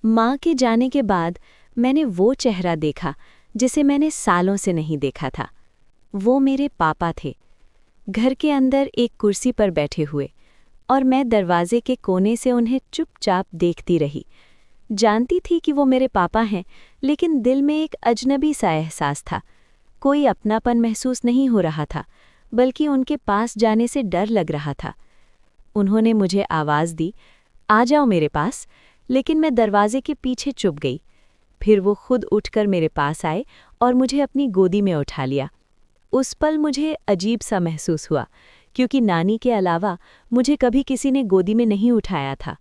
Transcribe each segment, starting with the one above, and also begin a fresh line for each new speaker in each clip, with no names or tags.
माँ के जाने के बाद मैंने वो चेहरा देखा जिसे मैंने सालों से नहीं देखा था। वो मेरे पापा थे, घर के अंदर एक कुर्सी पर बैठे हुए, और मैं दरवाजे के कोने से उन्हें चुपचाप देखती रही। जानती थी कि वो मेरे पापा हैं, लेकिन दिल में एक अजनबी सा एहसास था। कोई अपनापन महसूस नहीं हो रहा था, बल्कि उनके पास जाने से डर लग रहा था। उन्होंने मुझे आवाज़ दी, आ जाओ मेरे पास, लेकिन मैं दरवाजे के पीछे चुप गई। फिर वो खुद उठकर मेरे पास आए और मुझे अपनी गोदी में उठा लिया। उस पल मुझे अजीब सा महसूस हुआ, क्योंकि नानी के अलावा मुझे कभी किसी ने गोदी में नहीं उठाया था।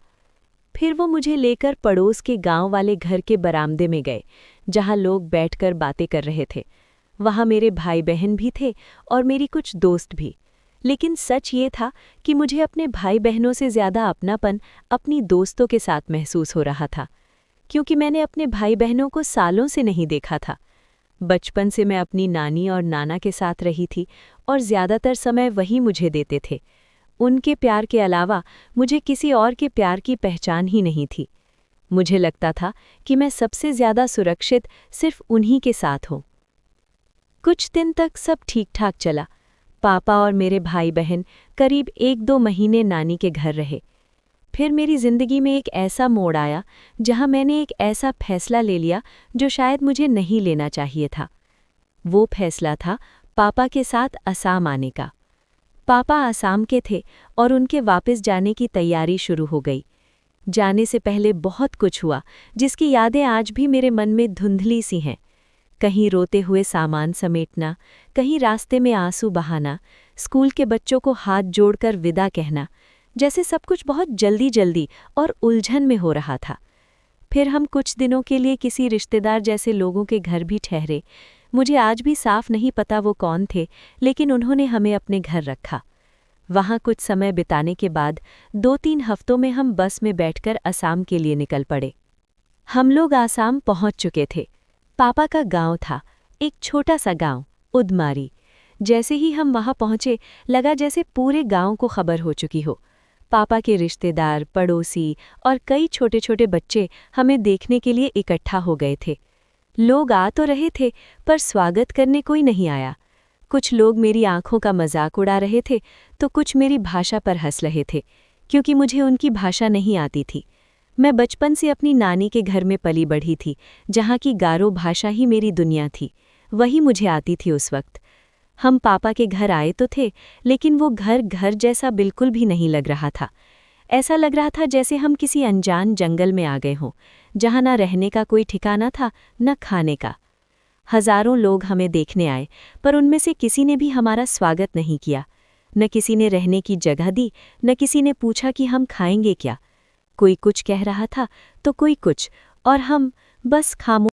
फिर वो मुझे लेकर पड़ोस के गांव वाले घर के बरामदे में गए, जहां लोग बैठकर बातें कर रहे थे। वहां मेरे भाई बहन भी थे और मेरी कुछ दोस्त भी। लेकिन सच ये था कि मुझे अपने भाई बहनों से ज़्यादा अपनापन अपनी दोस्तों के साथ महसूस हो रहा था, क्योंकि मैंने अपने भाई बहनों को सालों से नहीं देखा था। बचपन से मैं अपनी नानी और नाना के साथ रही थी, और ज़्यादातर समय वही मुझे देते थे। उनके प्यार के अलावा मुझे किसी और के प्यार की पहचान ही नहीं थी। मुझे लगता था कि मैं सबसे ज़्यादा सुरक्षित सिर्फ उन्हीं के साथ हूँ। कुछ दिन तक सब ठीक ठाक चला। पापा और मेरे भाई बहन करीब 1-2 महीने नानी के घर रहे। फिर मेरी ज़िंदगी में एक ऐसा मोड़ आया जहां मैंने एक ऐसा फैसला ले लिया जो शायद मुझे नहीं लेना चाहिए था। वो फैसला था पापा के साथ असम आने का। पापा असम के थे और उनके वापस जाने की तैयारी शुरू हो गई। जाने से पहले बहुत कुछ हुआ, जिसकी यादें आज भी मेरे मन में धुंधली सी हैं। कहीं रोते हुए सामान समेटना, कहीं रास्ते में आंसू बहाना, स्कूल के बच्चों को हाथ जोड़कर विदा कहना, जैसे सब कुछ बहुत जल्दी जल्दी और उलझन में हो रहा था। फिर हम कुछ दिनों के लिए किसी रिश्तेदार जैसे लोगों के घर भी ठहरे। मुझे आज भी साफ नहीं पता वो कौन थे, लेकिन उन्होंने हमें अपने घर रखा। वहाँ कुछ समय बिताने के बाद 2-3 हफ्तों में हम बस में बैठकर असम के लिए निकल पड़े। हम लोग असम पहुँच चुके थे। पापा का गांव था, एक छोटा सा गांव, उदमारी। जैसे ही हम वहां पहुंचे, लगा जैसे पूरे गांव को खबर हो चुकी हो। पापा के रिश्तेदार, पड़ोसी और कई छोटे छोटे बच्चे हमें देखने के लिए इकट्ठा हो गए थे। लोग आ तो रहे थे, पर स्वागत करने कोई नहीं आया। कुछ लोग मेरी आंखों का मजाक उड़ा रहे थे, तो कुछ मेरी भाषा पर हंस रहे थे, क्योंकि मुझे उनकी भाषा नहीं आती थी। मैं बचपन से अपनी नानी के घर में पली बढ़ी थी, जहाँ की गारो भाषा ही मेरी दुनिया थी। वही मुझे आती थी उस वक्त। हम पापा के घर आए तो थे, लेकिन वो घर घर जैसा बिल्कुल भी नहीं लग रहा था। ऐसा लग रहा था जैसे हम किसी अनजान जंगल में आ गए हों, जहाँ न रहने का कोई ठिकाना था, न खाने का। हजारों लोग हमें देखने आए, पर उनमें से किसी ने भी हमारा स्वागत नहीं किया। न किसी ने रहने की जगह दी, न किसी ने पूछा कि हम खाएंगे क्या। कोई कुछ कह रहा था तो कोई कुछ, और हम बस खामोश